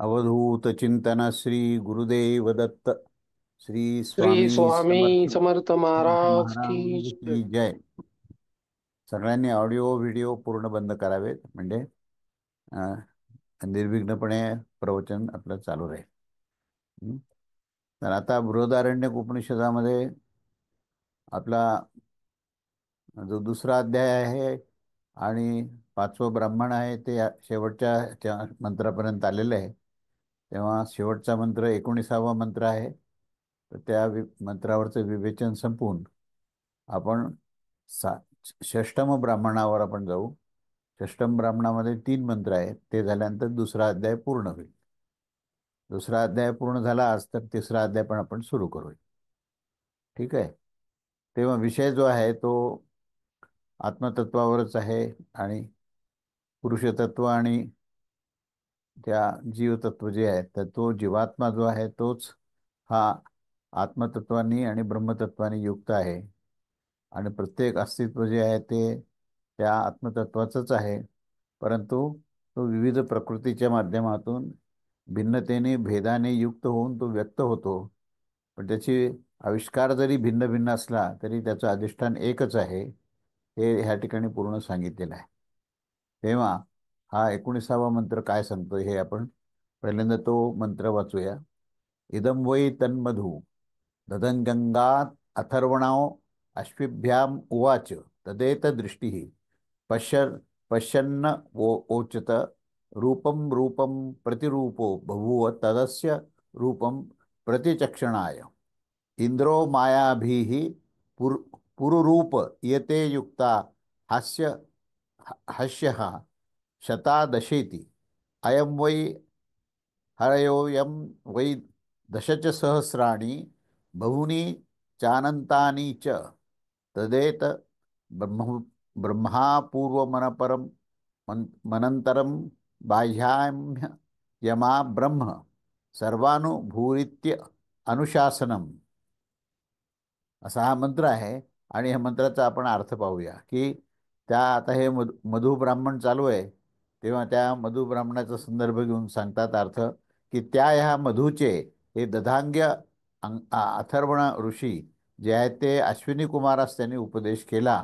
अवधूत चिंतन श्री गुरुदेव दत्त श्री श्री स्वामी समर्थ स्वामी समर्थ महाराज की महाराज जय. की जय. सगळ्यांनी ऑडिओ व्हिडिओ पूर्ण बंद करावेत म्हणजे निर्विघ्नपणे प्रवचन आपलं चालू राहील. हं. तर आता बृहदारण्यक उपनिषदामध्ये आपला जो दुसरा अध्याय आहे आणि पाचवं ब्राह्मण आहे ते शेवटच्या त्या मंत्रापर्यंत आलेलं आहे. तेव्हा शेवटचा मंत्र 19वा मंत्र आहे. तर त्या मंत्रावरचं विवेचन संपवून आपण सा षष्टम ब्राह्मणावर आपण जाऊ. षष्टम ब्राह्मणामध्ये 3 मंत्र आहेत. ते झाल्यानंतर दुसरा अध्याय पूर्ण होईल. दुसरा अध्याय पूर्ण झाला आज तर तिसरा अध्याय पण आपण सुरू करूया. ठीक आहे. तेव्हा विषय जो आहे तो आत्मतत्वावरच आहे आणि पुरुषतत्व आणि त्या जीवतत्व जे आहे तर तो जीवात्मा जो आहे तोच हा आत्मतत्वानी आणि ब्रह्मतत्वानी युक्त आहे. आणि प्रत्येक अस्तित्व जे आहे ते त्या आत्मतत्वाचंच आहे. परंतु तो विविध प्रकृतीच्या माध्यमातून भिन्नतेने भेदाने युक्त होऊन तो व्यक्त होतो. पण त्याची आविष्कार जरी भिन्न भिन्न असला तरी त्याचं अधिष्ठान एकच आहे हे ह्या ठिकाणी पूर्ण सांगितलेलं आहे. तेव्हा हा 19वा मंत्र काय सांगतो हे आपण पहिल्यांदा तो मंत्र वाचूया. इदं वै तन्मधु ददङ्गङ्गात् अथर्वणाओ अश्विभ्याम उवाच तदेत दृष्टिः पश्य पश्यन्न ओचत रूपं रूपं प्रतिरूपो बभूव तदस्य रूपं प्रतिचक्षणाय इंद्रो मायाभिः पुर पुरुरूप यते युक्ता हास्य हास्यः शतादशेति अयं वै हरयोऽयं वै दशच सहस्राणि बहूनि चानन्तानि च तदेत ब्रह्म ब्रह्मा पूर्वमनपरं मनन्तरं बाह्याम्य यमा ब्रह्म सर्वानुभूरित्य अनुशासनम असा हा मंत्र आहे. आणि ह्या मंत्राचा आपण अर्थ पाहूया की त्या आता हे मधु ब्राह्मण चालू आहे तेव्हा त्या मधु ब्राह्मणाचा संदर्भ घेऊन सांगतात अर्थ की त्या ह्या मधूचे हे दधांग्य अथर्वण ऋषी जे आहेत ते अश्विनी कुमारास त्यांनी उपदेश केला.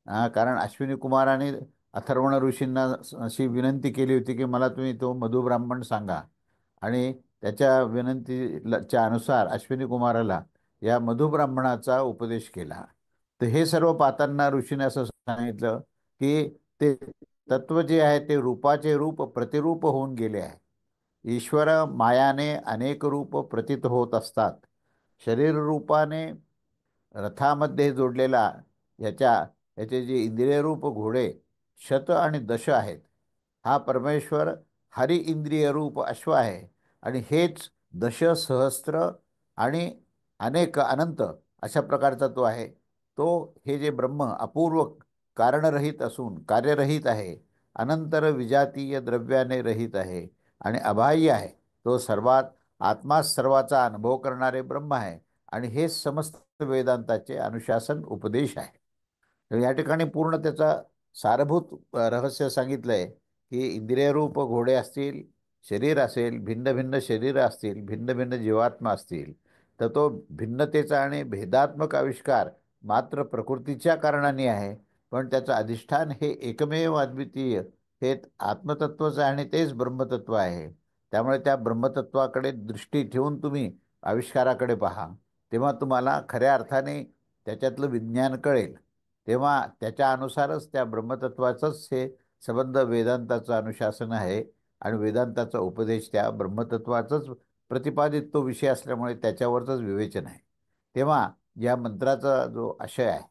कारण अश्विनी कुमाराने अथर्वण ऋषींना अशी विनंती केली होती की मला तुम्ही तो मधु ब्राह्मण सांगा. आणि त्याच्या विनंतीच्या अनुसार अश्विनी कुमाराला या मधुब्राह्मणाचा उपदेश केला. तर हे सर्व पाहताना ऋषीने असं सांगितलं की ते तत्व जे आहे ते रूपाचे रूप प्रतिरूप होऊन गेले आहे. ईश्वर मायाने अनेक रूप प्रतीत होत असतात. शरीर रूपाने रथामध्ये जोडलेला याचे जे इंद्रिय रूप घोडे शत आणि दश आहेत. हा परमेश्वर हरि इंद्रिय रूप अश्व आहे. आणि हेच दश सहस्त्र आणि अनेक अनंत अशा प्रकारचा तो आहे. तो हे जे ब्रह्म अपूर्व कारणरहित असून कार्यरहित आहे. अनंतर विजातीय द्रव्याने रहित आहे आणि अबाह्य आहे. तो सर्वात आत्मा सर्वाचा अनुभव करणारे ब्रह्म आहे. आणि हे समस्त वेदांताचे अनुशासन उपदेश आहे. तर या ठिकाणी पूर्ण त्याचा सारभूत रहस्य सांगितलंय की इंद्रियरूप घोडे असतील, शरीर असेल, भिन्न भिन्न शरीर असतील, भिन्न भिन्न जीवात्मा असतील, तर तो भिन्नतेचा आणि भेदात्मक आविष्कार मात्र प्रकृतीच्या कारणाने आहे. पण त्याचं अधिष्ठान हे एकमेव अद्वितीय हे आत्मतत्वच आहे आणि तेच ब्रह्मतत्व आहे. त्यामुळे त्या ब्रह्मतत्वाकडे दृष्टी ठेवून तुम्ही आविष्काराकडे पहा. तेव्हा तुम्हाला खऱ्या अर्थाने त्याच्यातलं विज्ञान कळेल. तेव्हा त्याच्या अनुसारच त्या ब्रह्मतत्वाचंच हे संबंध वेदांताचं अनुशासन आहे. आणि वेदांताचा उपदेश त्या ब्रह्मतत्वाचंच प्रतिपादित तो विषय असल्यामुळे त्याच्यावरचंच विवेचन आहे. तेव्हा या मंत्राचा जो आशय आहे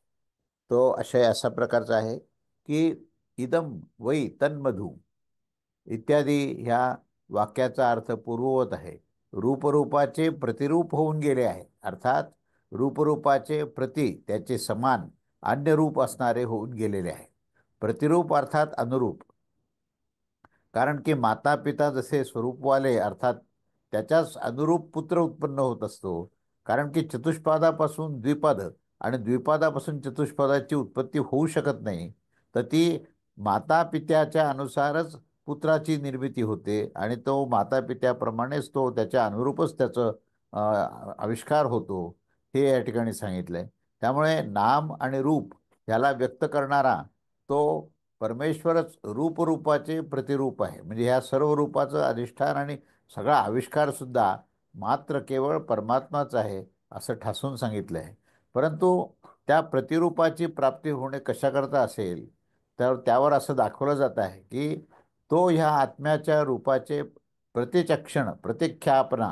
तो आशय अशा प्रकारचा आहे की इदम वै तन्मधू इत्यादी ह्या वाक्याचा अर्थ पूर्ववत आहे. रूपरूपाचे प्रतिरूप होऊन गेले आहे. अर्थात रूपरूपाचे प्रति त्याचे समान अन्य रूप असणारे होऊन गेलेले आहे. प्रतिरूप अर्थात अनुरूप. कारण की माता पिता जसे स्वरूपवाले अर्थात त्याच्याच अनुरूप पुत्र उत्पन्न होत असतो. कारण की चतुष्पादापासून द्विपद आणि द्विपादापासून चतुष्पदाची उत्पत्ती होऊ शकत नाही. तर ती माता पित्याच्या अनुसारच पुत्राची निर्मिती होते आणि तो मातापित्याप्रमाणेच तो त्याच्या अनुरूपच त्याचं आविष्कार होतो, हे या ठिकाणी सांगितलंय. त्यामुळे नाम आणि रूप ह्याला व्यक्त करणारा तो परमेश्वरच रूपरूपाचे प्रतिरूप आहे. म्हणजे ह्या सर्व रूपाचं अधिष्ठान आणि सगळा आविष्कार सुद्धा मात्र केवळ परमात्माच आहे, असं ठासून सांगितलं आहे. परंतु त्या प्रतिरूपाची प्राप्ती होणे कशाकरता असेल, तर त्यावर असं दाखवलं जात आहे की तो ह्या आत्म्याच्या रूपाचे प्रतिचक्षण प्रतिख्यापना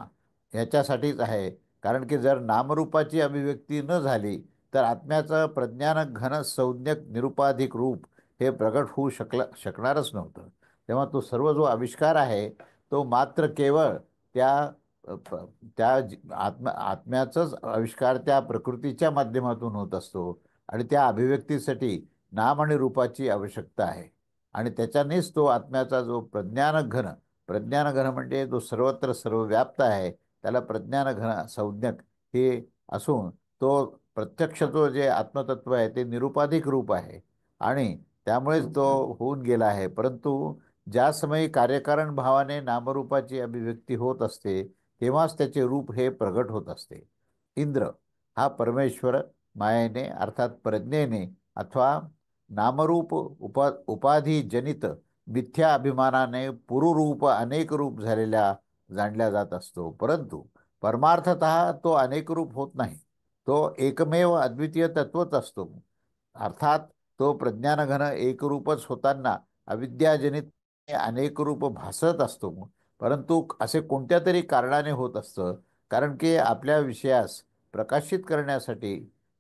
ह्याच्यासाठीच आहे. कारण की जर नामरूपाची अभिव्यक्ती न झाली तर आत्म्याचं प्रज्ञान घन संज्ञक निरुपाधिक रूप हे प्रगट होऊ शकणारच नव्हतं. तेव्हा तो सर्व जो आविष्कार आहे तो मात्र केवळ त्या त्या आत्म्याचाच आविष्कार त्या प्रकृतीच्या माध्यमातून होत असतो आणि त्या अभिव्यक्तीसाठी नाम आणि रूपाची आवश्यकता आहे. आणि त्याच्यानेच तो आत्म्याचा जो प्रज्ञानघन म्हणजे जो सर्वत्र सर्वव्याप्त आहे, त्याला प्रज्ञानघन संज्ञक हे असून तो प्रत्यक्ष तो जे आत्मतत्व आहे ते निरुपाधिक रूप आहे आणि त्यामुळेच तो होऊन गेला आहे. परंतु ज्या समयी कार्यकारण भावाने नामरूपाची अभिव्यक्ती होत असते तेव्हाच त्याचे रूप हे प्रगट होत असते. इंद्र हा परमेश्वर मायेने अर्थात प्रज्ञेने अथवा नामरूप उपाधिजनित मिथ्या अभिमानाने पुरुरूप अनेक रूप झालेल्या जाणल्या जात असतो. परंतु परमार्थतः तो अनेक रूप होत नाही. तो एकमेव अद्वितीय तत्वच असतो. अर्थात तो प्रज्ञानघन एकरूपच होताना अविद्याजनित अनेक रूप भासत असतो. परंतु असे कोणत्या तरी कारणाने होत असतं. कारण की आपल्या विषयास प्रकाशित करण्यासाठी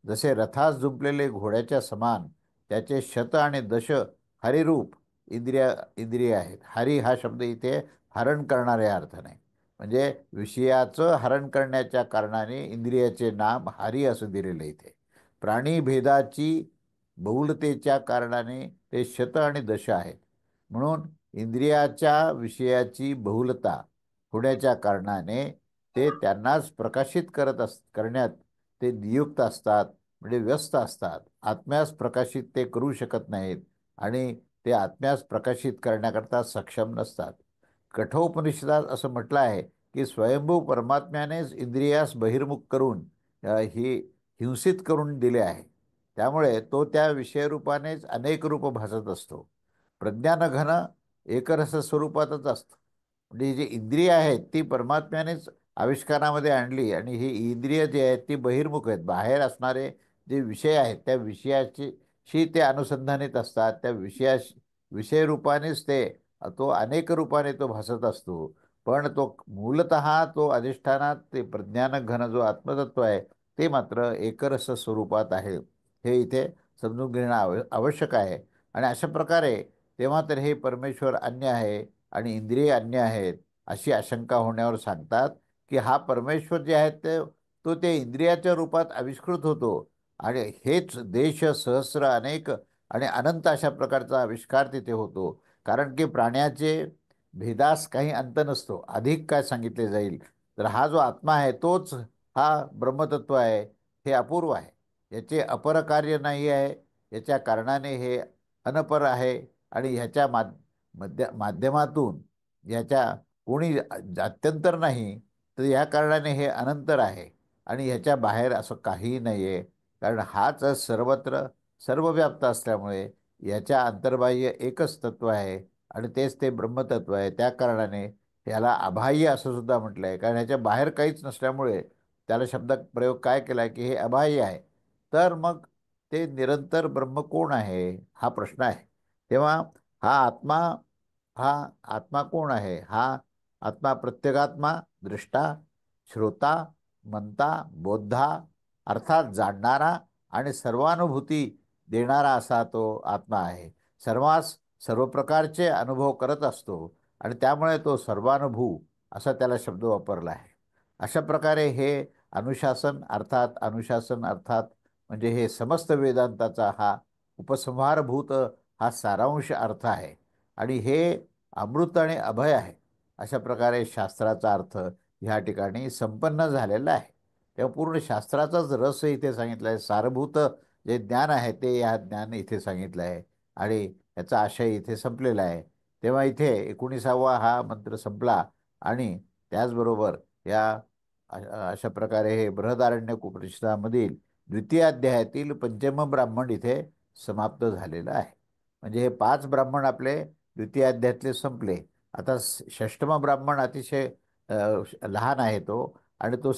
जसे रथास जुंपलेले घोड्याच्या समान त्याचे शत आणि दश हरिरूप इंद्रिय आहेत. हरी हा शब्द इथे हरण करणाऱ्या अर्थाने, म्हणजे विषयाचं हरण करण्याच्या कारणाने इंद्रियाचे नाम हरी असं दिलेलं इथे. प्राणीभेदाची बहुलतेच्या कारणाने ते शत आणि दश आहेत. म्हणून इंद्रियाच्या विषयाची बहुलता होण्याच्या कारणाने ते त्यांनाच प्रकाशित करण्यात ते नियुक्त असतात, म्हणजे व्यस्त असतात. आत्म्यास प्रकाशित ते करू शकत नाहीत आणि ते आत्म्यास प्रकाशित करण्याकरता सक्षम नसतात. कठोपनिषदात असं म्हटलं आहे की स्वयंभू परमात्म्यानेच इंद्रियास बहिर्मुख करून ही हिंसित करून दिले आहे. त्यामुळे तो त्या विषयरूपानेच अनेक रूप भासत असतो. प्रज्ञानघन एकरस स्वरूपातच असतं. म्हणजे ही जी इंद्रिय आहेत ती परमात्म्यानेच आविष्कारामध्ये आणली आणि ही इंद्रिय जी आहेत ती बहिर्मुख आहेत. बाहेर असणारे जे विषय आहेत त्या विषयाशी ते अनुसंधानित असतात. त्या विषयरूपानेच तो अनेक रूपाने तो भासत असतो. पण तो मूलतः तो अधिष्ठानात ते प्रज्ञानघन जो आत्मतत्व आहे ते मात्र एकरस स्वरूपात आहे, हे इथे समजून घेणं आवश्यक आहे. आणि अशा प्रकारे तेव्हा तर हे परमेश्वर अन्य आहे आणि इंद्रिय अन्य आहेत अशी आशंका होण्यावर सांगतात की हा परमेश्वर जे आहे तो त्या इंद्रियाच्या रूपात आविष्कृत होतो आणि हेच देश सहस्र अनेक आणि अनंत अशा प्रकारचा आविष्कार तिथे होतो. कारण की प्राण्याचे भेदास काही अंत नसतो. अधिक काय सांगितले जाईल, तर हा जो आत्मा आहे तोच हा ब्रह्मतत्व आहे, हे अपूर्व आहे. याचे अपर कार्य नाही आहे. याच्या कारणाने हे अनपर आहे आणि ह्याच्या माध्यमातून ह्याच्या कोणी जात्यंतर नाही, तर या कारणाने हे अनंतर आहे आणि ह्याच्या बाहेर असं काहीही नाही आहे. कारण हाच सर्वत्र सर्वव्याप्त असल्यामुळे याच्या अंतर्बाह्य एकच तत्व आहे आणि तेच ते ब्रह्मतत्व आहे. त्या कारणाने याला अबाह्य असं सुद्धा म्हटलं आहे. कारण ह्याच्या बाहेर काहीच नसल्यामुळे त्याला शब्द प्रयोग काय केला की हे अबाह्य आहे. तर मग ते निरंतर ब्रह्म कोण आहे हा प्रश्न आहे. तेव्हा हा आत्मा हा आत्मा कोण आहे? हा आत्मा प्रत्येगात्मा, दृष्टा, श्रोता, मनता, बोद्धा अर्थात जाणणारा आणि सर्वानुभूती देणारा असा तो आत्मा आहे. सर्वांस सर्व प्रकारचे अनुभव करत असतो आणि त्यामुळे तो सर्वानुभू असा त्याला शब्द वापरला आहे. अशा प्रकारे हे अनुशासन अर्थात म्हणजे हे समस्त वेदांताचा हा उपसंहारभूत हा सारांश अर्थ आहे आणि हे अमृत आणि अभय आहे. अशा प्रकारे शास्त्राचा अर्थ ह्या ठिकाणी संपन्न झालेला आहे. तेव्हा पूर्ण शास्त्राचाच रस इथे सांगितला आहे. सारभूत जे ज्ञान आहे ते या ज्ञान इथे सांगितलं आहे आणि याचा आशय इथे संपलेला आहे. तेव्हा इथे 19वा हा मंत्र संपला आणि त्याचबरोबर या अशा प्रकारे हे बृहदारण्यक उपनिषदामधील द्वितीय अध्यायातील पंचम ब्राह्मण इथे समाप्त झालेलं आहे. म्हणजे हे 5 ब्राह्मण आपले द्वितीय अध्यायातले संपले. आता षष्टम ब्राह्मण अतिशय लहान आहे तो, आणि तो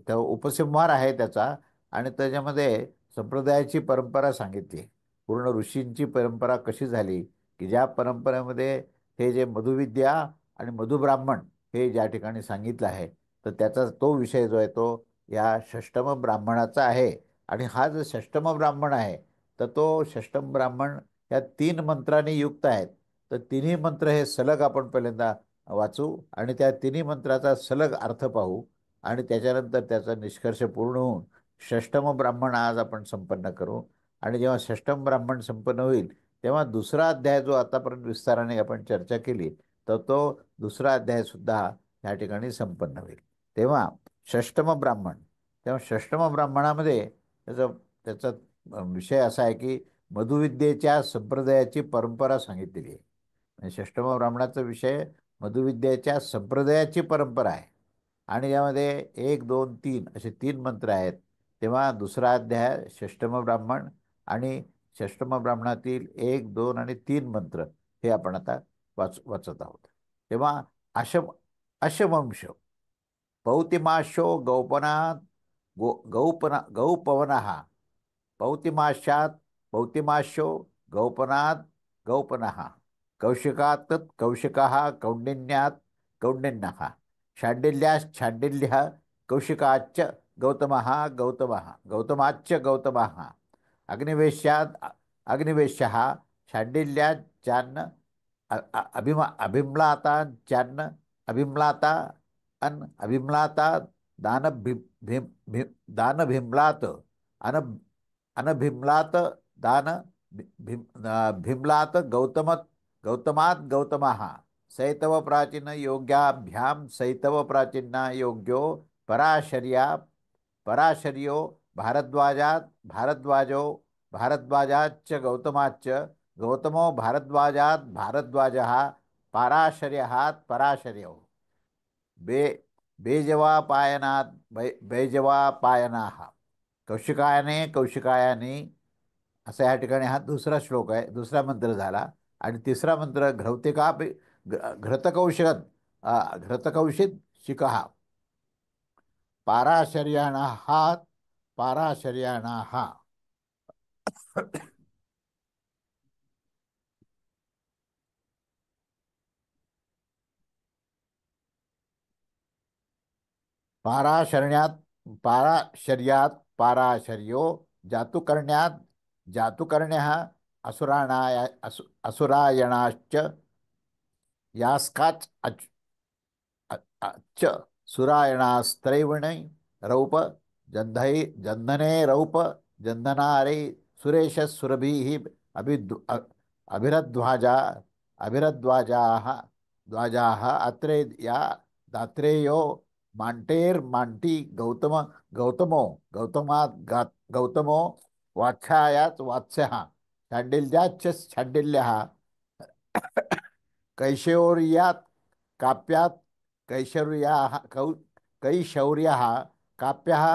त्या उपसंहार आहे त्याचा, आणि त्याच्यामध्ये संप्रदायाची परंपरा सांगितली. पूर्ण ऋषींची परंपरा कशी झाली, की ज्या परंपरेमध्ये हे जे मधुविद्या आणि मधुब्राह्मण हे ज्या ठिकाणी सांगितलं आहे, तर त्याचा तो विषय जो आहे तो या षष्टम ब्राह्मणाचा आहे. आणि हा जो षष्टम ब्राह्मण आहे, तर तो षष्टम ब्राह्मण या 3 मंत्रांनी युक्त आहेत. तर तिन्ही मंत्र हे सलग आपण पहिल्यांदा वाचू आणि त्या तिन्ही मंत्राचा सलग अर्थ पाहू, आणि त्याच्यानंतर त्याचा निष्कर्ष पूर्ण होऊन षष्टम ब्राह्मण आज आपण संपन्न करू. आणि जेव्हा षष्टम ब्राह्मण संपन्न होईल, तेव्हा दुसरा अध्याय जो आतापर्यंत विस्ताराने आपण चर्चा केली, तर तो दुसरा अध्याय सुद्धा या ठिकाणी संपन्न होईल. तेव्हा षष्टम ब्राह्मण, तेव्हा षष्टम ब्राह्मणामध्ये त्याचा त्याचा विषय असा आहे की मधुविद्येच्या संप्रदायाची परंपरा सांगितलेली आहे. म्हणजे षष्टम ब्राह्मणाचा विषय मधुविद्येच्या संप्रदायाची परंपरा आहे. आणि यामध्ये 1, 2, 3 असे 3 मंत्र आहेत. तेव्हा दुसरा अध्याय षष्टम ब्राह्मण आणि षष्टम ब्राह्मणातील 1, 2 आणि 3 मंत्र हे आपण आता वाचत आहोत. तेव्हा अशम अशमंश पौतिमाशो गौपनात गौपवनः पौतिमाशात पौतिमाशो गौपनात गौपनः कौशिकात कौशिकः कौंडिन्यात कौंडिन्यः शाण्डिल्याश्च शाण्डिल्यः कौशिकाच्च गौतमः गौतमः गौतमाच्च गौतमः अग्निवेश्यात् अग्निवेश्यः शाण्डिल्याच्चान्न अभिम्लाताच्चान्न अभिम्लाता अभिम्लाता दान दानभिम्लात अन अनभिम्लात दान भीम्लात गौतमात गौतमः सैतव प्राचीन योग्याभ्यां सैतव प्राचीन योग्यो पराशर्या पराशर्यो भारद्वाजात भारद्वाजो भारद्वाजाच्च गौतमाच्च गौतमो भारद्वाजात भारद्वाजः पराशर्यात् पराशर्यो बे बेजवापायनात बेजवापायनाः कौशिकायने कौशिकायानी. असा या ठिकाणी हा दुसरा श्लोक आहे, दुसरा मंत्र झाला. आणि तिसरा मंत्र घृतकौशत घृतकौशित शिकहा पाराशर्याणा हात पाराशर्याणा हा. पाराशर्यात पाराशर्यात पाराशर्यो जातुकर्ण्यात जातुकर्ण्य असुराणाय असुरायणाश्च यास्काच च सुरायणास्त्रैवणे रौप जन्धने रौप जन्धनारे सुरेश सुरभि अभिरध्वाजा अभिरध्वाजाः ध्वाजाः अत्रे या दात्रेयो मांटेर मांटी गौतमो गौतमात् गौतमो वात्स्यायात् वात्स्यः शाण्डिल्याच्च शाण्डिल्यः कैशोर्यात् काप्यात् कैशौर्याः कैशौर्यः काप्यः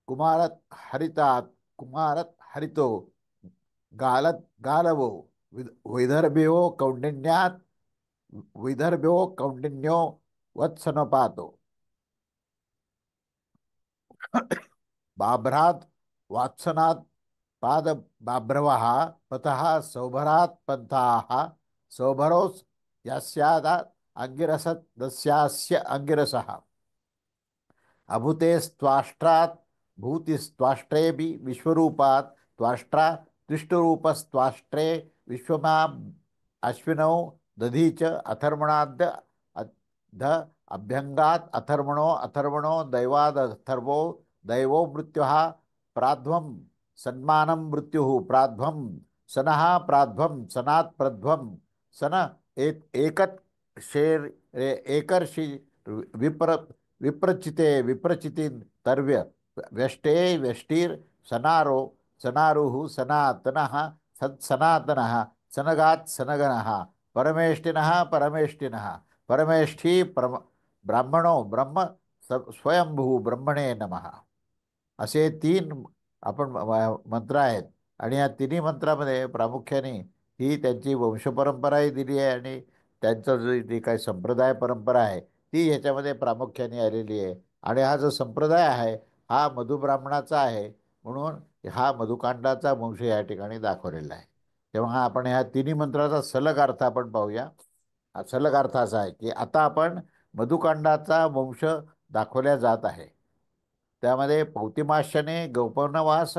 कुमारत् हरितात् कुमारत् हरितो गालत् गालवो वैदर्भ्यो कौंडिन्यात् वैदर्भ्यो कौंडिन्यो वत्सनपातो बाभ्रात वात्सनात् पाद बाभ्रवः पतः सौभरात् पंथाः सौभरोस् यस्यादात् अंगिरसत् दस्यास्य अंगिरसः अभूतेस्त्वाष्ट्रात् भूतिस्त्वाष्ट्रेऽपि विश्वरूपात् त्वाष्ट्रा त्विष्टरूपस्त्वाष्ट्रे विश्वमा अश्विनौ दधी च अथर्वणाद् ध अभ्यंगात् अथर्वणो अथर्वणो दैवादथर्वो दैवो मृत्युः प्राध्वं सन्मानं मृत्युः प्राध्वं सनः प्राध्वं सनात् प्रध्वं सन एकत् शेर एकर्षि विप्र विप्रचिते विप्रचितीन तर्व्य व्यष्टे व्यष्टीर सनारो सनारुः सनातनः सनातनः सनगात् सनगनः परमेष्ठिनः परमेष्ठिनः परमेष्ठी ब्राह्मणो ब्रह्म स्वयंभू ब्रह्मणे नमः. असे तीन आपण मंत्र आहेत. आणि या तिन्ही मंत्रामध्ये प्रामुख्याने ही त्यांची वंशपरंपराही दिली आहे आणि त्यांचा जो जी काही संप्रदाय परंपरा आहे ती ह्याच्यामध्ये प्रामुख्याने आलेली आहे. आणि हा जो संप्रदाय आहे हा मधुब्राह्मणाचा आहे, म्हणून हा मधुकांडाचा वंश या ठिकाणी दाखवलेला आहे. तेव्हा आपण ह्या तिन्ही मंत्राचा सलग अर्थ आपण पाहूया. हा सलग अर्थ असा आहे की आता आपण मधुकांडाचा वंश दाखवल्या जात आहे. त्यामध्ये पौतिमाश्याने गौपनवास,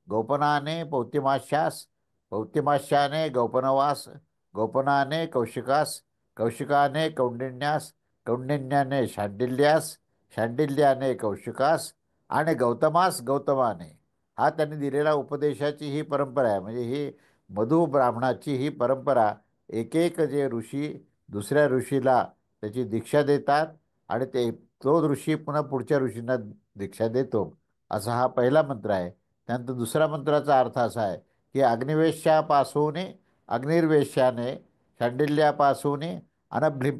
गौपनाने पौतिमाश्यास, पौतिमाश्याने गौपनवास, गौपनाने कौशिकास, कौशिकाने कौंडिन्यास, कौंडिन्याने शांडिल्यास, शांडिल्याने कौशिकास आणि गौतमास गौतमाने. हा त्यांनी दिलेला उपदेशाची ही परंपरा आहे. म्हणजे ही मधु ब्राह्मणाची ही परंपरा, एक एक जे ऋषी दुसऱ्या ऋषीला त्याची दीक्षा देतात आणि तो ऋषी पुन्हा पुढच्या ऋषींना दीक्षा देतो. असा हा पहिला मंत्र आहे. त्यानंतर दुसऱ्या मंत्राचा अर्थ असा आहे की अग्निवेश्यापासून अग्निर्वेश्याने, शांडिल्यापासून अनभ्लि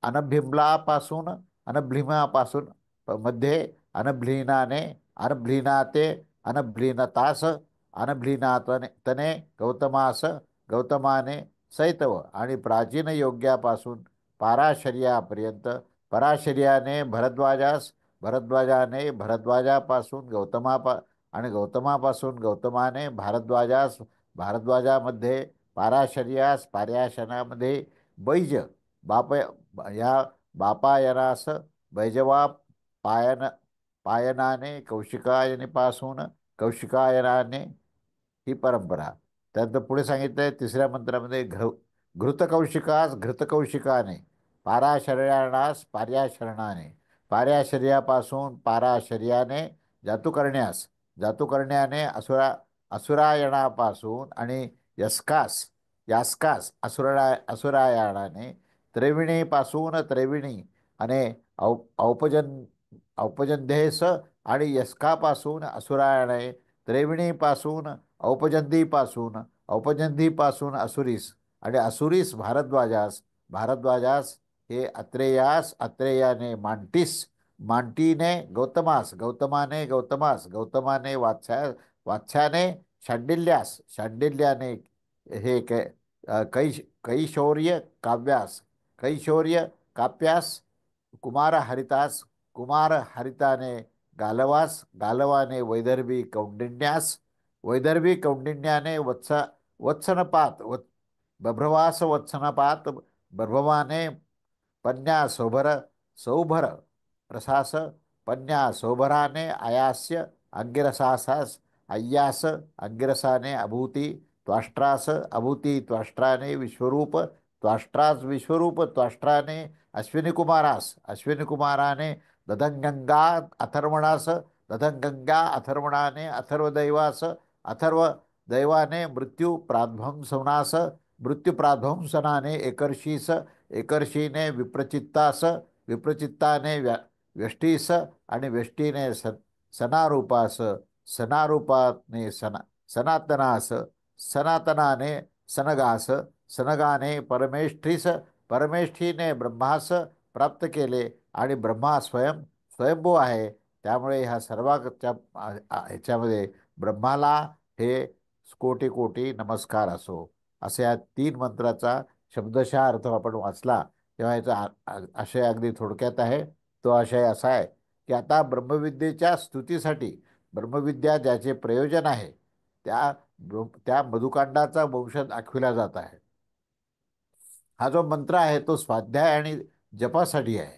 अनभिम्लापासून अनभ्लिमापासून मध्ये अनभ्लिनाने, अनभ्लिनाते अनभ्लिनतास, अनभ्लिनातने तने गौतमास, गौतमाने सैतव आणि प्राचीन योग्यापासून पाराशर्यापर्यंत, पराशर्याने भरद्वाजास, भरद्वाजाने भरद्वाजापासून आणि गौतमापासून गौतमाने भारद्वाजास, भारद्वाजामध्ये पाराशर्यास, पार्याशनामध्ये बैज बाप या बापायनास, बैजवा पायन पायनाने कौशिकायनीपासून कौशिकायनाने ही परंपरा. त्यानंतर पुढे सांगितलंय तिसऱ्या मंत्रामध्ये घृतकौशिकास घृतकौशिकाने, पाराशर्याणास पार्याशरणाने, पार्याशर्यापासून पाराशर्याने जातुकर्ण्यास, जातुकर्ण्याने असुरायणापासून आणि यस्कास, यास्कास असुरायणाने, त्रिविणीपासून त्रिविणी आणि औपजंधेस आणि यस्कापासून असुरायणे, त्रिविणीपासून औपजंधीपासून, औपजंधीपासून असुरीस आणि असुरीस भारद्वाजास, भारद्वाजास हे अत्रेयास, अत्रेयाने मांटीस, मांटीने गौतमास, गौतमाने गौतमास, गौतमाने वात्स्याने शांडिल्यास, शांडिल्याने हे कैशौर्य काव्यास, कैशौर्य काप्यास, कुमार हरितास, कुमार हरिताने गालवास, गालवाने वैदर्भी कौंडिण्यास, वैदर्भी कौंडिण्याने वत्सनपात बभ्रवास वत्सनपात, बभ्रवाने पन्या सौभर रसास, पन्या सौभराने आयास्य अंगिरसासास, अय्यास अंगिरसाने अभूती त्वाष्ट्रास, अभूती त्वाष्ट्राने विश्वरूप, त्वाष्ट्रास विश्वरूप, त्वाष्ट्राने अश्विनीकुमारास, अश्विनीकुमाराने दधंगंगा अथर्वणास, दधंगंगा अथर्वणाने अथर्वदैवास, अथर्वदैवाने मृत्यू प्राध्वंसनास, मृत्यू प्राध्वंसनाने एकर्षीस, एकर्षीने विप्रचित्तास, विप्रचित्ताने व्यष्टीस आणि व्यष्टीने सनारूपास, सनारूपाने सनातनास, सनातनाने सनगास, सनगाने परमेष्ठीस, परमेष्ठीने ब्रह्मास प्राप्त केले आणि ब्रह्मा स्वयंभू आहे. त्यामुळे ह्या सर्वांच्या ह्याच्यामध्ये ब्रह्माला हे कोटी कोटी नमस्कार असो. असे या तीन मंत्राचा शब्दशः अर्थ आपण वाचला तेव्हा याचा आशय अगदी थोडक्यात आहे. तो आशय असा आहे की आता ब्रह्मविद्येच्या स्तुतीसाठी, ब्रह्मविद्या ज्याचे प्रयोजन आहे त्या मधुकांडाचा वंश दाखविला जात आहे. हा जो मंत्र आहे तो स्वाध्याय आणि जपासाठी आहे.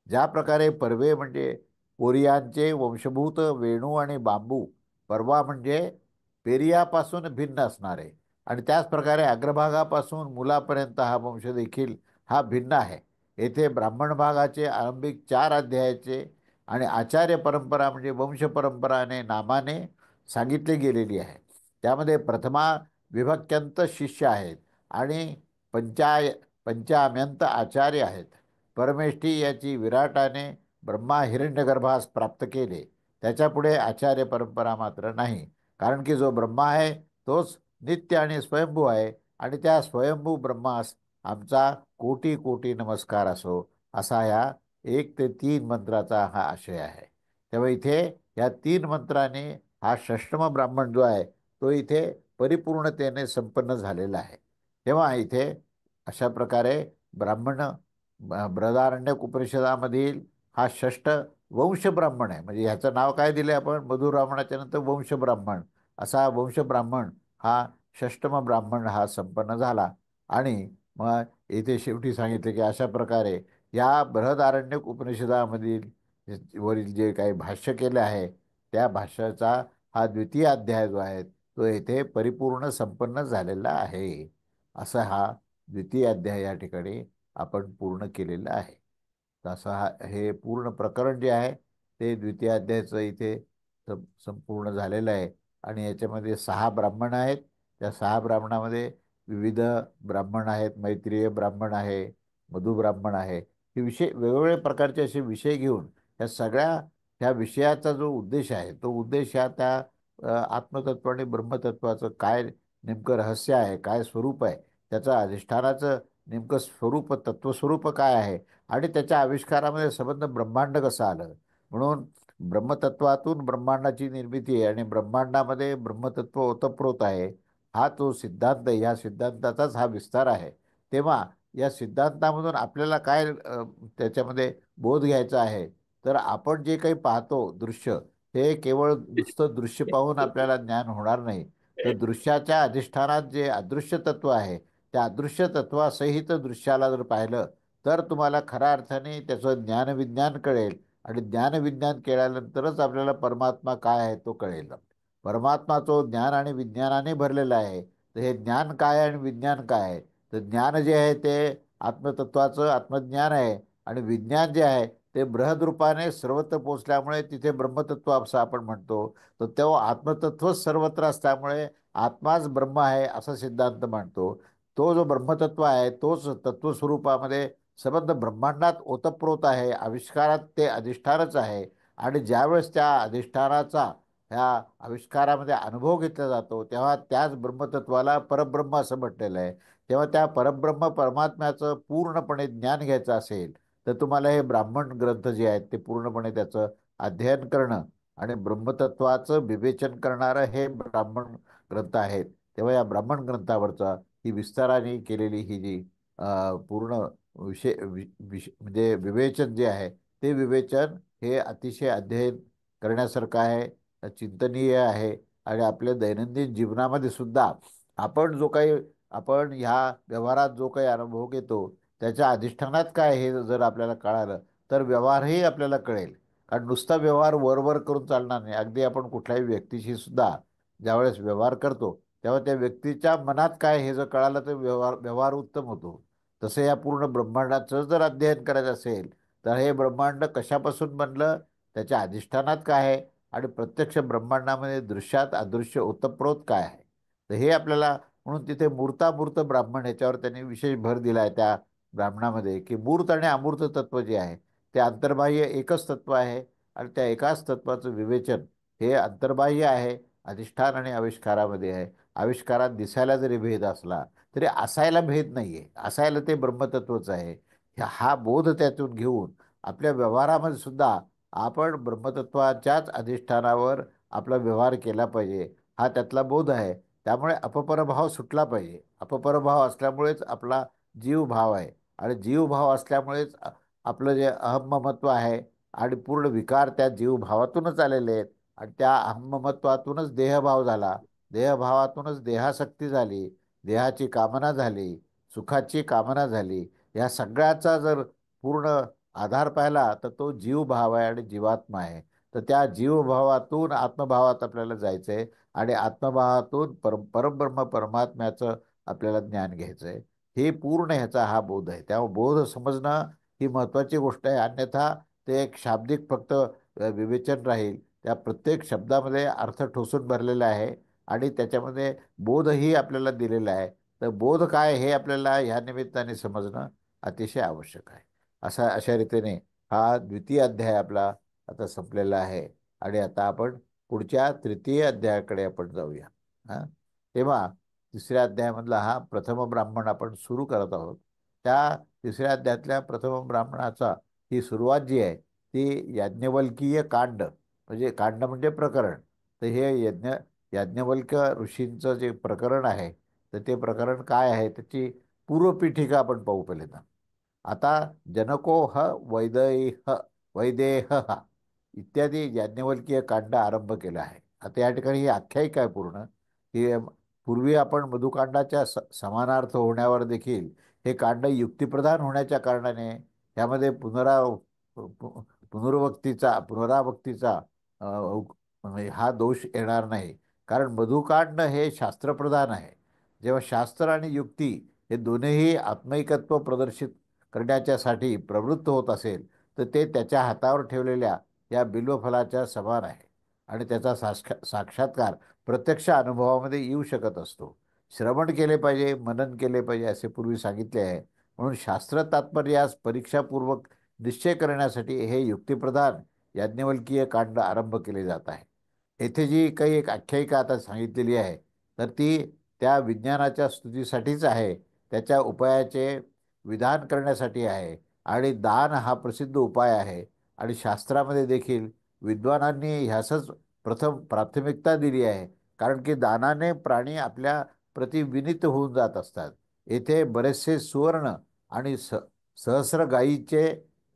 ज्या प्रकारे पर्वे म्हणजे कोरियांचे वंशभूत वेणू आणि बांबू, परवा म्हणजे पेरियापासून भिन्न असणारे आणि त्याचप्रकारे अग्रभागापासून मुलापर्यंत हा वंश देखील हा भिन्न आहे. येथे ब्राह्मण भागाचे आरंभिक 4 अध्यायाचे आणि आचार्य परंपरा म्हणजे वंश परंपराने नामाने सांगितली गेलेली आहे. त्यामध्ये प्रथमा विभक्त्यंत शिष्य आहेत आणि पंचाय पंचाम्यंत आचार्य आहेत. परमेष्ठी याची विराटाने ब्रह्मा हिरण्यगर्भास प्राप्त केले. त्याच्यापुढे आचार्य परंपरा मात्र नाही. कारण की जो ब्रह्मा आहे तोच नित्य आणि स्वयंभू आहे आणि त्या स्वयंभू ब्रह्मास आमचा कोटी कोटी नमस्कार असो, असा ह्या 1 ते 3 मंत्राचा हा आशय आहे. तेव्हा इथे या 3 मंत्राने हा षष्टम ब्राह्मण जो आहे तो इथे परिपूर्णतेने संपन्न झालेला आहे. तेव्हा इथे अशा प्रकारे ब्राह्मण बृहदारण्यक उपनिषदामधील हा षष्ठ वंश ब्राह्मण आहे. म्हणजे ह्याचं नाव काय दिले आपण, मधु ब्राह्मणाच्या नंतर वंश ब्राह्मण, असा वंश ब्राह्मण हा षष्टम ब्राह्मण हा संपन्न झाला. आणि मग येथे शेवटी सांगितले की अशा प्रकारे या बृहदारण्यक उपनिषदामधील वरील जे काही भाष्य केले आहे त्या भाष्याचा हा द्वितीय अध्याय जो आहे तो येथे परिपूर्ण संपन्न झालेला आहे. असा हा द्वितीय अध्याय या ठिकाणी आपण पूर्ण केलेला आहे. तसा हे पूर्ण प्रकरण जे आहे ते द्वितीय अध्यायाचं इथे संपूर्ण झालेलं आहे. आणि याच्यामध्ये 6 ब्राह्मण आहेत. त्या 6 ब्राह्मणामध्ये विविध ब्राह्मण आहेत. मैत्रीय ब्राह्मण आहे, मधु ब्राह्मण आहे. हे विषय वेगवेगळे प्रकारचे असे विषय घेऊन ह्या सगळ्या ह्या विषयाचा जो उद्देश आहे तो उद्देश ह्या त्या आत्मतत्व आणि ब्रह्मतत्वाचं काय नेमकं रहस्य आहे, काय स्वरूप आहे, त्याचं अधिष्ठानाचं नेमकं स्वरूप तत्वस्वरूप काय आहे आणि त्याच्या आविष्कारामध्ये संबंध ब्रह्मांड कसं आलं. म्हणून ब्रह्मतत्वातून ब्रह्मांडाची निर्मिती आहे आणि ब्रह्मांडामध्ये ब्रह्मतत्व ओतप्रोत आहे. हा तो सिद्धांत, या सिद्धांताचाच हा विस्तार आहे. तेव्हा या सिद्धांतामधून आपल्याला काय त्याच्यामध्ये बोध घ्यायचा आहे, तर आपण जे काही पाहतो दृश्य, हे केवळ नुसतं दृश्य पाहून आपल्याला ज्ञान होणार नाही. तर दृश्याच्या अधिष्ठानात जे अदृश्य तत्व आहे त्या अदृश्य तत्वासहित दृश्याला जर पाहिलं तर तुम्हाला खऱ्या अर्थाने त्याचं ज्ञानविज्ञान कळेल. आणि ज्ञानविज्ञान केल्यानंतरच आपल्याला परमात्मा काय आहे तो कळेल. परमात्मा तो ज्ञान आणि विज्ञानाने भरलेला आहे. तर हे ज्ञान काय आणि विज्ञान काय आहे, तर ज्ञान जे आहे ते आत्मतत्वाचं आत्मज्ञान आहे. आणि विज्ञान जे आहे ते बृहद्रूपाने सर्वत्र पोचल्यामुळे तिथे ब्रह्मतत्व असं आपण म्हणतो. तर तेव्हा आत्मतत्वच सर्वत्र असल्यामुळे आत्माच ब्रह्म आहे असा सिद्धांत मांडतो. तो जो ब्रह्मतत्व आहे तोच तत्वस्वरूपामध्ये संबंध ब्रह्मांडात ओतप्रोत आहे. आविष्कारात ते अधिष्ठानच आहे. आणि ज्यावेळेस त्या अधिष्ठानाचा ह्या आविष्कारामध्ये अनुभव घेतला जातो तेव्हा त्याच ब्रह्मतत्वाला परब्रह्म असं म्हटलेलं आहे. तेव्हा त्या परब्रह्म परमात्म्याचं पूर्णपणे ज्ञान घ्यायचं असेल तर तुम्हाला हे ब्राह्मण ग्रंथ जे आहेत ते पूर्णपणे त्याचं अध्ययन करणं आणि ब्रह्मतत्वाचं विवेचन करणारं हे ब्राह्मण ग्रंथ आहेत. तेव्हा या ब्राह्मण ग्रंथावरचा ही विस्ताराने केलेली ही जी पूर्ण म्हणजे विवेचन जे आहे ते विवेचन हे अतिशय अध्ययन करण्यासारखं आहे, चिंतनीय आहे. आणि आपल्या दैनंदिन जीवनामध्ये सुद्धा आपण जो काही आपण ह्या व्यवहारात जो काही अनुभव घेतो त्याच्या अधिष्ठानात काय हे जर आपल्याला कळालं तर व्यवहारही आपल्याला कळेल. कारण नुसता व्यवहार वर करून चालणार नाही. अगदी आपण कुठल्याही व्यक्तीशी सुद्धा ज्यावेळेस व्यवहार करतो तेव्हा त्या व्यक्तीच्या मनात काय हे जर कळालं तर व्यवहार व्यवहार उत्तम होतो. तसं या पूर्ण ब्रह्मांडाचं जर अध्ययन करायचं असेल तर हे ब्रह्मांड कशापासून बनलं, त्याच्या अधिष्ठानात काय आहे आणि प्रत्यक्ष ब्रह्मांडामध्ये दृश्यात अदृश्य ओतप्रोत काय आहे, तर हे आपल्याला म्हणून तिथे मूर्तामूर्त ब्राह्मण ह्याच्यावर त्यांनी विशेष भर दिला आहे त्या ब्राह्मणामध्ये की मूर्त आणि अमूर्त तत्व जे आहे ते अंतर्बाह्य एकच तत्व आहे. आणि त्या एकाच तत्वाचं विवेचन हे अंतर्बाह्य आहे, अधिष्ठान आणि आविष्कारामध्ये आहे. आविष्कारात दिसायला जरी भेद असला तरी असायला भेद नाही आहे, असायला ते ब्रह्मतत्वच आहे. हा बोध त्यातून घेऊन आपल्या व्यवहारामध्ये सुद्धा आपण ब्रह्मतत्वाच्याच अधिष्ठानावर आपला व्यवहार केला पाहिजे, हा त्यातला बोध आहे. त्यामुळे अपपरभाव सुटला पाहिजे. अपपरभाव असल्यामुळेच आपला जीवभाव आहे. आणि जीवभाव असल्यामुळेच आपलं जे अहममत्व आहे आणि पूर्ण विकार त्या जीवभावातूनच आलेले आहेत. आणि त्या अहममत्वातूनच देहभाव झाला, देहभावातूनच देहासक्ती झाली, देहाची कामना झाली, सुखाची कामना झाली. या सगळ्याचा जर पूर्ण आधार पाहिला तर तो जीवभाव आहे आणि जीवात्मा आहे. तर त्या जीवभावातून आत्मभावात आपल्याला जायचं आहे आणि आत्मभावातून परब्रह्म परमात्म्याचं आपल्याला ज्ञान घ्यायचं आहे. हे पूर्ण ह्याचा हा बोध आहे. त्यामुळे बोध समजणं ही महत्त्वाची गोष्ट आहे. अन्यथा ते एक शाब्दिक फक्त विवेचन राहील. त्या प्रत्येक शब्दामध्ये अर्थ ठोसून भरलेला आहे आणि त्याच्यामध्ये बोधही आपल्याला दिलेला आहे. तर बोध काय हे आपल्याला ह्या निमित्ताने समजणं अतिशय आवश्यक आहे. अशा रीतीने हा द्वितीय अध्याय आपला आता संपलेला आहे. आणि आता आपण पुढच्या तृतीय अध्यायाकडे आपण जाऊया. हां, तेव्हा तिसऱ्या अध्यायामधला हा प्रथम ब्राह्मण आपण सुरू करत आहोत. त्या तिसऱ्या अध्यायातल्या प्रथम ब्राह्मणाचा ही सुरुवात जी आहे ती याज्ञवल्कीय कांड, म्हणजे कांड म्हणजे प्रकरण. तर हे याज्ञवल्क्य ऋषींचं जे प्रकरण आहे, तर ते प्रकरण काय आहे त्याची पूर्वपीठिका आपण पाहू पहिल्यांदा. आता जनको ह वैदेह वैदेह इत्यादी याज्ञवल्कीय कांड आरंभ केला आहे. आता या ठिकाणी ही आख्यायिका आहे पूर्ण, की पूर्वी आपण मधुकांडाच्या समानार्थ होण्यावर देखील हे कांड युक्तिप्रधान होण्याच्या कारणाने यामध्ये पुनरावृत्तीचा म्हणजे हा दोष येणार नाही. कारण मधुकांड हे शास्त्रप्रधान आहे. जेव्हा शास्त्र आणि युक्ती हे दोन्हीही आत्मैकत्व प्रदर्शित करण्याच्यासाठी प्रवृत्त होत असेल, तर ते त्याच्या हातावर ठेवलेल्या या बिल्वफलाच्या समान आहे आणि त्याचा साक्षात्कार प्रत्यक्ष अनुभवामध्ये येऊ शकत असतो. श्रवण केले पाहिजे, मनन केले पाहिजे असे पूर्वी सांगितले आहे. म्हणून शास्त्र तात्पर्यास परीक्षापूर्वक निश्चय करण्यासाठी हे युक्तिप्रधान याज्ञवल्कीय कांड आरंभ केले जात आहे. येथे जी काही एक आख्यायिका आता सांगितलेली आहे, तर ती त्या विज्ञानाच्या स्तुतीसाठीच आहे, त्याच्या उपायाचे विधान करण्यासाठी आहे. आणि दान हा प्रसिद्ध उपाय आहे आणि शास्त्रामध्ये देखील विद्वानांनी ह्यासच प्रथम प्राथमिकता दिली आहे. कारण की दानाने प्राणी आपल्या प्रति विनीत होऊन जात असतात. येथे बरेचसे सुवर्ण आणि सहस्र गायीचे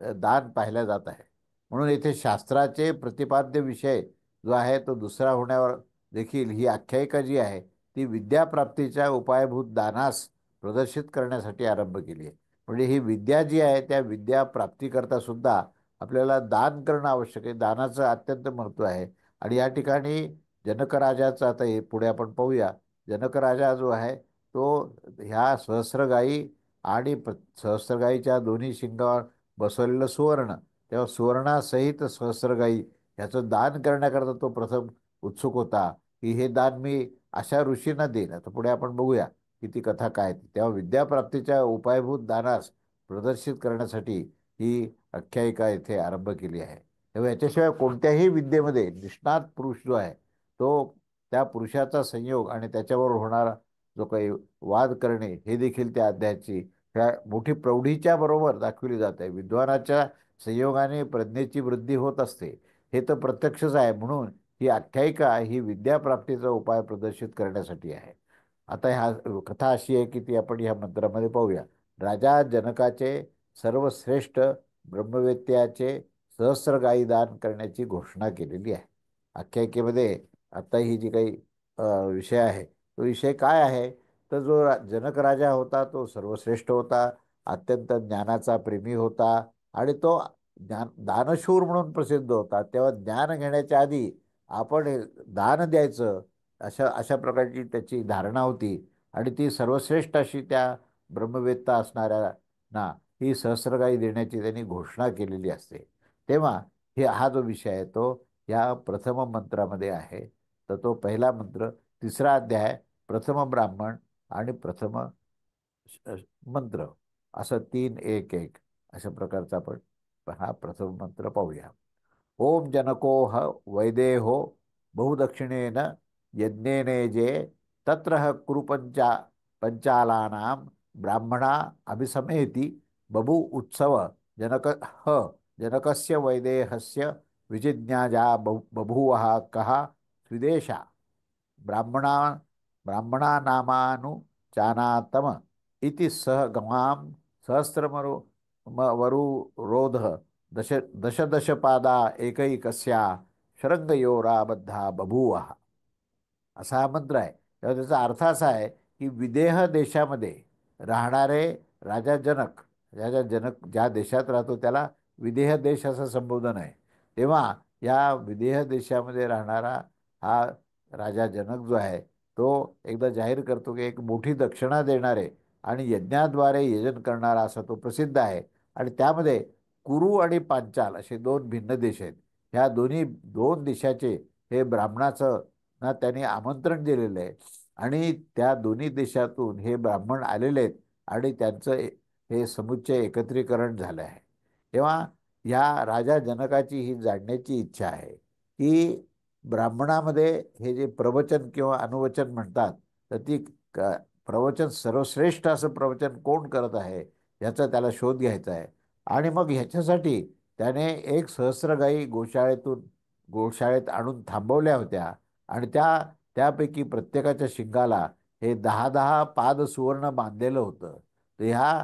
दान पाहिल्या जात आहे. म्हणून येथे शास्त्राचे प्रतिपाद्य विषय जो आहे तो दुसरा होण्यावर देखील ही आख्यायिका जी आहे ती विद्याप्राप्तीच्या उपायभूत दानास प्रदर्शित करण्यासाठी आरंभ केली आहे. म्हणजे ही विद्या जी आहे त्या विद्या प्राप्तीकरता सुद्धा आपल्याला दान करणं आवश्यक आहे. दानाचं अत्यंत महत्त्व आहे. आणि या ठिकाणी जनकराजाचं आता हे पुढे आपण पाहूया. जनकराजा जो आहे तो ह्या सहस्रगायी आणि सहस्रगायीच्या दोन्ही शिंगावर बसवलेलं सुवर्ण, तेव्हा सुवर्णासहित सहस्रगायी ह्याचं दान करण्याकरता तो प्रथम उत्सुक होता, की हे दान मी अशा ऋषींना देईन. आता पुढे आपण बघूया की ती कथा काय ती. तेव्हा विद्याप्राप्तीच्या उपायभूत दानास प्रदर्शित करण्यासाठी ही आख्यायिका येथे आरंभ केली आहे. तेव्हा याच्याशिवाय कोणत्याही विद्येमध्ये निष्णात पुरुष जो आहे तो त्या पुरुषाचा संयोग आणि त्याच्यावर होणारा जो काही वाद करणे हे देखील त्या अध्यायाची ह्या मोठी प्रौढीच्या बरोबर दाखविली जात आहे. विद्वानाच्या संयोगाने प्रज्ञेची वृद्धी होत असते हे तर प्रत्यक्षच आहे. म्हणून ही आख्यायिका ही विद्याप्राप्तीचा उपाय प्रदर्शित करण्यासाठी आहे. आता ह्या कथा अशी आहे की ती आपण ह्या मंत्रामध्ये पाहूया. राजा जनकाचे सर्वश्रेष्ठ ब्रह्मवेत्याचे सहस्रगायी दान करण्याची घोषणा केलेली आहे. आख्यायिकेमध्ये आता ही जी काही विषय आहे तो विषय काय आहे, तर जो जनक राजा होता तो सर्वश्रेष्ठ होता, अत्यंत ज्ञानाचा प्रेमी होता आणि तो दानशूर म्हणून प्रसिद्ध होता. तेव्हा ज्ञान घेण्याच्या आधी आपण दान द्यायचं अशा अशा प्रकारची त्याची धारणा होती. आणि ती सर्वश्रेष्ठ अशी त्या ब्रह्मवेत्ता असणाऱ्या ना ही सहस्रगायी देण्याची त्यांनी घोषणा केलेली असते. तेव्हा हा जो विषय आहे तो या प्रथम मंत्रामध्ये आहे. तर तो पहिला मंत्र, तिसरा अध्याय, प्रथम ब्राह्मण आणि प्रथम मंत्र, असं 3-1-1 अशा प्रकारचा आपण हा प्रथम मंत्र पाहूया. ओम जनको ह वैदेहो बहुदक्षिणेन यज्ञेनेजे तत्र पंचालानां ब्राह्मणा अभिसमेति बभू उत्सव जनक ह जनकस्य वैदेहस्य विजिज्ञाजा बभूवः कः स्विदेशा ब्राह्मणा ब्राह्मणानामानुचानातम इति सह गमां सहस्रमरु वरुरोध दश दशदशपादा एकैकस्या शरंगयोराबद्धा बभूवः, असा हा मंत्र आहे. तेव्हा त्याचा अर्थ असा आहे की विदेह देशामध्ये राहणारे राजा जनक, जनक ज्या देशात राहतो त्याला विदेह देश असं संबोधन आहे. तेव्हा या विदेह देशामध्ये राहणारा हा राजा जनक जो आहे तो एकदा जाहीर करतो की एक मोठी दक्षिणा देणारे आणि यज्ञाद्वारे यजन करणारा असा तो प्रसिद्ध आहे. आणि त्यामध्ये कुरु आणि पांचाल असे दोन भिन्न देश आहेत. ह्या दोन देशाचे हे ब्राह्मणाचं ना त्यांनी आमंत्रण दिलेलं आहे आणि त्या दोन्ही देशातून हे ब्राह्मण आलेले आहेत आणि त्यांचं हे समुच्चय एकत्रीकरण झालं आहे. तेव्हा ह्या राजा जनकाची ही जाणण्याची इच्छा आहे की ब्राह्मणामध्ये हे जे प्रवचन किंवा अनुवचन म्हणतात, तर ती प्रवचन सर्वश्रेष्ठ असं प्रवचन कोण करत आहे, याचा त्याला शोध घ्यायचा आहे. आणि मग ह्याच्यासाठी त्याने एक सहस्र गायी गोशाळेत आणून थांबवल्या होत्या. आणि त्यापैकी प्रत्येकाच्या शिंगाला हे 10-10 पाद सुवर्ण बांधलेलं होतं. तर ह्या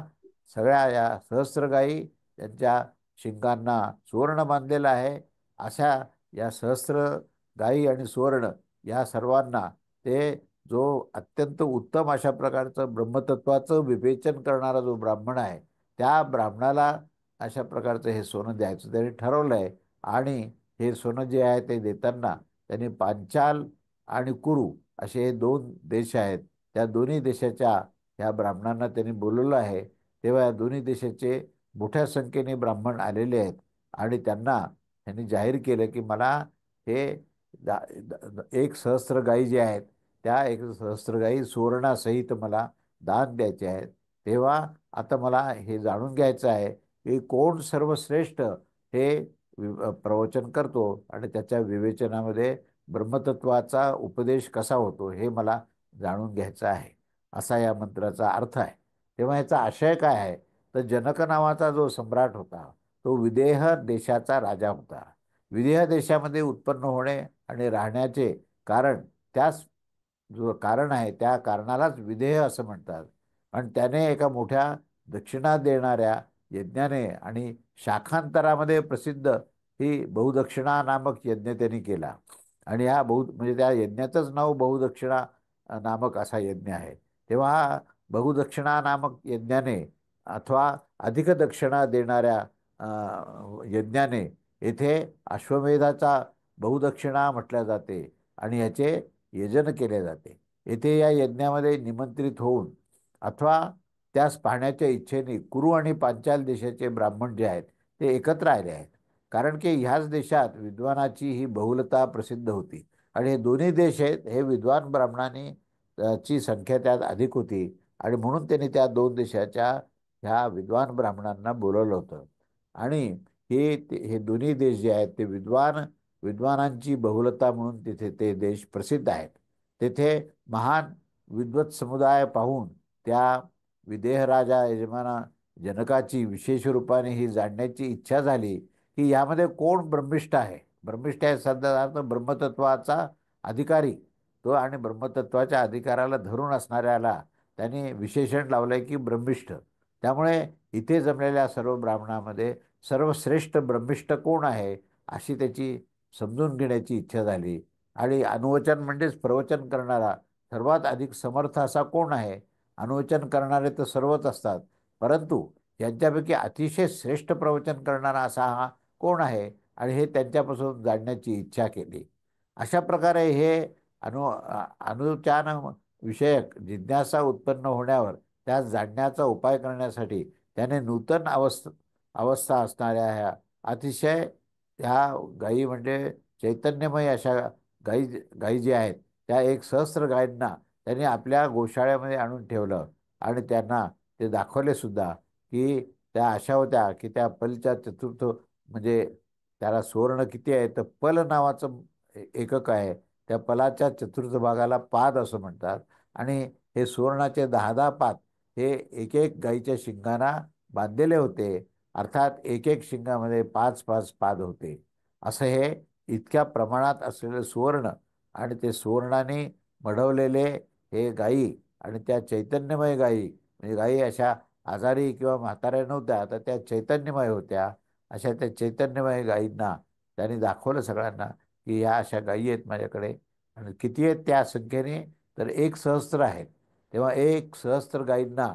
सगळ्या या सहस्र गायी त्यांच्या शिंगांना सुवर्ण बांधलेलं आहे. अशा या सहस्र गायी आणि सुवर्ण या सर्वांना ते जो अत्यंत उत्तम अशा प्रकारचं ब्रह्मतत्वाचं विवेचन करणारा जो ब्राह्मण आहे, त्या ब्राह्मणाला अशा प्रकारचं हे सोनं द्यायचं त्यांनी ठरवलं आहे. आणि हे सोनं जे आहे ते देताना त्यांनी पांचाल आणि कुरु असे हे दोन देश आहेत. त्या दोन्ही देशाच्या ह्या ब्राह्मणांना त्यांनी बोलवलं आहे. तेव्हा या दोन्ही देशाचे मोठ्या संख्येने ब्राह्मण आलेले आहेत. आणि त्यांनी जाहीर केलं की मला हे एक सहस्त्र गायी जे आहेत त्या एक सहस्त्र गायी सुवर्णासहित मला दान द्यायचे आहेत. तेव्हा आता मला हे जाणून घ्यायचं आहे की कोण सर्वश्रेष्ठ हे प्रवचन करतो आणि त्याच्या विवेचनामध्ये ब्रह्मतत्वाचा उपदेश कसा होतो हे मला जाणून घ्यायचं आहे, असा या मंत्राचा अर्थ आहे. तेव्हा याचा आशय काय आहे, तर जनक नावाचा जो सम्राट होता तो विदेह देशाचा राजा होता. विदेह देशामध्ये उत्पन्न होणे आणि राहण्याचे कारण, त्याच जो कारण आहे त्या कारणालाच विदेह असं म्हणतात. आणि त्याने एका मोठ्या दक्षिणा देणाऱ्या यज्ञाने आणि शाखांतरामध्ये प्रसिद्ध ही बहुदक्षिणा नामक यज्ञ त्यांनी केला. आणि म्हणजे त्या यज्ञाचंच नाव बहुदक्षिणा नामक असा यज्ञ आहे. तेव्हा हा बहुदक्षिणा नामक यज्ञाने अथवा अधिक दक्षिणा देणाऱ्या यज्ञाने येथे अश्वमेधाचा बहुदक्षिणा म्हटल्या जाते आणि याचे यजन केले जाते. येथे या यज्ञामध्ये निमंत्रित होऊन अथवा त्यास पाहण्याच्या इच्छेने कुरु आणि पांचाल देशाचे ब्राह्मण जे आहेत ते एकत्र आले आहेत. कारण की ह्याच देशात विद्वानाची ही बहुलता प्रसिद्ध होती. आणि हे दोन्ही देश आहेत हे विद्वान ब्राह्मणांनी ची संख्या त्यात अधिक होती. आणि म्हणून त्यांनी त्या दोन देशाच्या ह्या विद्वान ब्राह्मणांना बोलवलं होतं. आणि हे दोन्ही देश जे आहेत ते विद्वानांची बहुलता म्हणून तिथे ते देश प्रसिद्ध आहेत. तेथे महान विद्वत समुदाय पाहून त्या विदेह राजा यजमाना जनकाची विशेष रूपाने ही जाणण्याची इच्छा झाली की यामध्ये कोण ब्रह्मिष्ठ आहे. ब्रह्मिष्ठ आहे शब्दाचा ब्रह्मतत्वाचा अधिकारी तो, आणि ब्रह्मतत्वाच्या अधिकाराला धरून असणाऱ्याला त्यांनी विशेषण लावलंय की ब्रह्मिष्ठ. त्यामुळे इथे जमलेल्या सर्व ब्राह्मणामध्ये सर्वश्रेष्ठ ब्रह्मिष्ठ कोण आहे अशी त्याची समजून घेण्याची इच्छा झाली. आणि अनुवचन म्हणजेच प्रवचन करणारा सर्वात अधिक समर्थ असा कोण आहे. अनुवचन करणारे तर सर्वच असतात, परंतु यांच्यापैकी अतिशय श्रेष्ठ प्रवचन करणारा असा हा कोण आहे, आणि हे त्यांच्यापासून जाणण्याची इच्छा केली. अशा प्रकारे हे अनुचान विषयक जिज्ञासा उत्पन्न होण्यावर त्या जाणण्याचा उपाय करण्यासाठी त्याने नूतन अवस्था असणाऱ्या ह्या अतिशय ह्या गायी म्हणजे चैतन्यमय अशा गायी गायी ज्या आहेत त्या एक सहस्त्र गायींना त्यांनी आपल्या गोशाळ्यामध्ये आणून ठेवलं. आणि त्यांना ते दाखवले सुद्धा की त्या अशा होत्या की त्या पलच्या चतुर्थ म्हणजे त्याला सुवर्ण किती आहे तर पल नावाचं एकक आहे. त्या पलाच्या चतुर्थ भागाला पाद असं म्हणतात. आणि हे सुवर्णाचे 10-10 पाद हे एक एक गाईच्या शिंगांना बांधलेले होते. अर्थात एक एक शिंगामध्ये 5-5 पाद होते. असं हे इतक्या प्रमाणात असलेलं सुवर्ण आणि ते सुवर्णाने मढवलेले हे गायी आणि त्या चैतन्यमय गायी, म्हणजे गायी अशा आजारी किंवा म्हाताऱ्या नव्हत्या तर त्या चैतन्यमय होत्या. अशा त्या चैतन्यमय गायींना त्यांनी दाखवलं सगळ्यांना की ह्या अशा गायी आहेत माझ्याकडे. आणि किती आहेत त्या संख्येने, तर एक सहस्त्र आहेत. तेव्हा एक सहस्त्र गायींना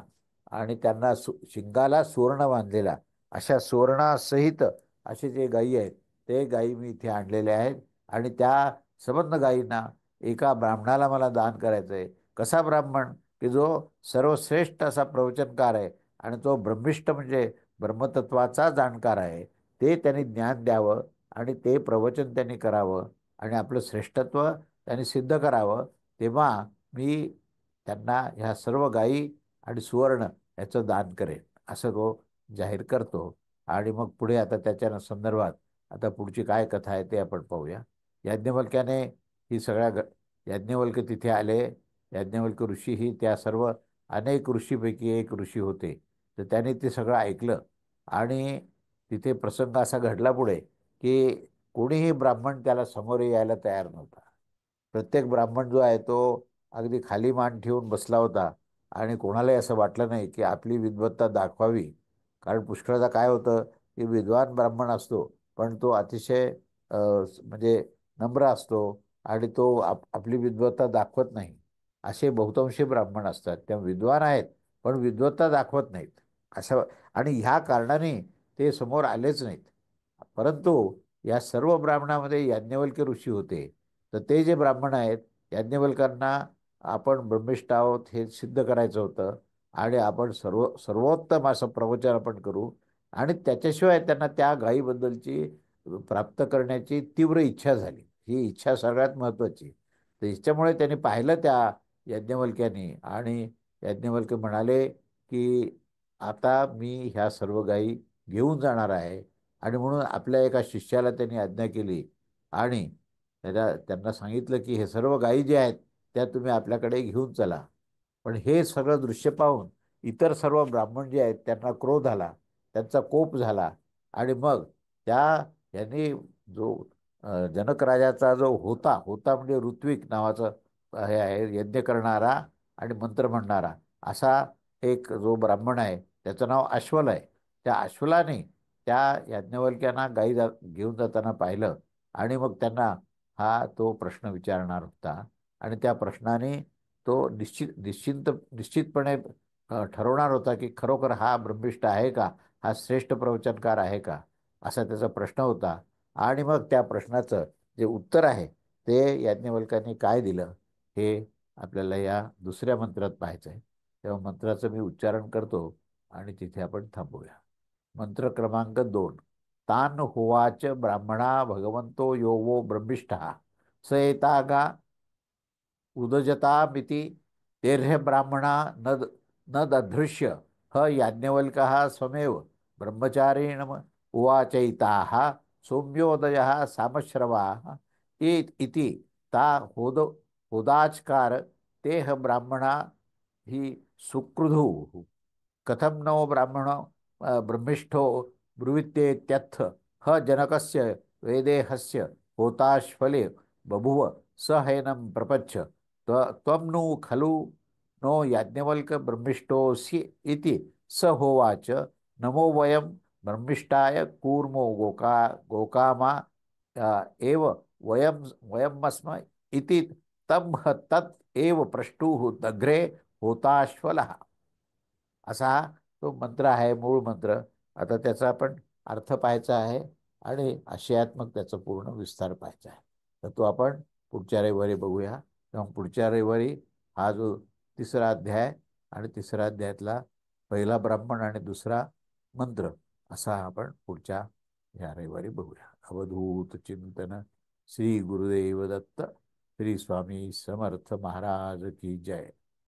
आणि त्यांना शिंगाला सुवर्ण बांधलेला अशा सुवर्णासहित असे जे गायी आहेत ते गायी मी इथे आणलेले आहेत. आणि त्या सबंध गायींना एका ब्राह्मणाला मला दान करायचं आहे. कसा ब्राह्मण, की जो सर्वश्रेष्ठ असा प्रवचनकार आहे आणि तो ब्रह्मिष्ठ म्हणजे ब्रह्मतत्वाचा जाणकार आहे. ते त्यांनी ज्ञान द्यावं आणि ते प्रवचन त्यांनी करावं आणि आपलं श्रेष्ठत्व त्यांनी सिद्ध करावं. तेव्हा मी त्यांना ह्या सर्व गायी आणि सुवर्ण याचं दान करेन असं तो जाहीर करतो. आणि मग पुढे आता त्याच्या संदर्भात आता पुढची काय कथा आहे ते आपण पाहूया. याज्ञवल्क्याने ही याज्ञवल्क्य तिथे आले. याज्ञवल्क्य ऋषी ही त्या सर्व अनेक ऋषीपैकी एक ऋषी होते. तर त्याने ते सगळं ऐकलं आणि तिथे प्रसंग असा घडला पुढे की कोणीही ब्राह्मण त्याला समोर यायला तयार नव्हता. प्रत्येक ब्राह्मण जो आहे तो अगदी खाली मान ठेवून बसला होता आणि कोणालाही असं वाटलं नाही की आपली विद्वत्ता दाखवावी. कारण पुष्कळदा काय होतं की विद्वान ब्राह्मण असतो पण तो अतिशय म्हणजे नम्र असतो आणि तो आपली विद्वत्ता दाखवत नाही. असे बहुतांशी ब्राह्मण असतात, त्या विद्वान आहेत पण विद्वत्ता दाखवत नाहीत. असं आणि ह्या कारणाने ते समोर आलेच नाहीत. परंतु या सर्व ब्राह्मणामध्ये याज्ञवल्क्य ऋषी होते. तर ते जे ब्राह्मण आहेत याज्ञवल्क्यांना आपण ब्रह्मिष्ठ आहोत हे सिद्ध करायचं होतं आणि आपण सर्वोत्तम असं प्रवचन आपण करू आणि त्याच्याशिवाय त्यांना त्या गायीबद्दलची प्राप्त करण्याची तीव्र इच्छा झाली. ही इच्छा सगळ्यात महत्त्वाची. तर ह्याच्यामुळे त्यांनी पाहिलं त्या याज्ञवल्क्याने आणि याज्ञवल्क्य म्हणाले की आता मी ह्या सर्व गायी घेऊन जाणार आहे. आणि म्हणून आपल्या एका शिष्याला त्यांनी आज्ञा केली आणि त्यांना सांगितलं की हे सर्व गायी जे आहेत त्या तुम्ही आपल्याकडे घेऊन चला. पण हे सगळं दृश्य पाहून इतर सर्व ब्राह्मण जे आहेत त्यांना क्रोध आला, त्यांचा कोप झाला आणि मग त्या यांनी जो जनक राजाचा जो होता होता म्हणजे ऋत्विक नावाचा हे आहे यज्ञ करणारा आणि मंत्र म्हणणारा असा एक जो ब्राह्मण आहे त्याचं नाव अश्वल आहे. त्या अश्वलाने त्या याज्ञवल्क्यांना घेऊन जाताना पाहिलं आणि मग त्यांना हा तो प्रश्न विचारणार होता आणि त्या प्रश्नाने तो निश्चितपणे ठरवणार होता की खरोखर हा ब्रह्मिष्ठ आहे का, हा श्रेष्ठ प्रवचनकार आहे का, असा त्याचा प्रश्न होता. आणि मग त्या प्रश्नाचं जे उत्तर आहे ते याज्ञवल्क्यांनी काय दिलं हे आपल्याला या दुसऱ्या मंत्रात पाहायचं आहे. तेव्हा मंत्राचं मी उच्चारण करतो आणि तिथे आपण थांबूया. मंत्र क्रमांक 2. तान होवाच ब्राह्मणा भगवंतो यो वो ब्रह्मिष्ठः स एतागा उदजतामिति तेर्ह ब्राह्मणा न दधृष्य ह याज्ञवल्क्यः स्वमेव ब्रह्मचारिण उवाचैताः सौम्योदयः सामश्रवाः इति ता होदाचकार तेह ब्राह्मणा ही सुकृधुः कथम नो ब्राह्मण ब्रह्मिष्ठो ब्रुवीत्येत्यथ ह जनकस्य वेदेहस्य होताश्फले बभुव स हैनं प्रपच्छ त्वं नु खलु नो याज्ञवल्क ब्रह्मिष्ठोऽसि इति स होवाच नमो वयं ब्रह्मिष्ठाय कूर्मो गोकामा एव वयमस्म इति तत् एव प्रष्टुः दग्रे होताश्वलः. असा हा तो मंत्र आहे, मूळ मंत्र. आता त्याचा आपण अर्थ पाहायचा आहे आणि आशयात्मक त्याचा पूर्ण विस्तार पाहायचा आहे. तर तो आपण पुढच्या रविवारी बघूया. तेव्हा पुढच्या रविवारी हा जो तिसरा अध्याय आणि तिसऱ्या अध्यायातला पहिला ब्राह्मण आणि दुसरा मंत्र असा आपण पुढच्या ह्या रविवारी बघूया. अवधूत चिंतन. श्री गुरुदेव दत्त. श्री स्वामी समर्थ महाराज की जय.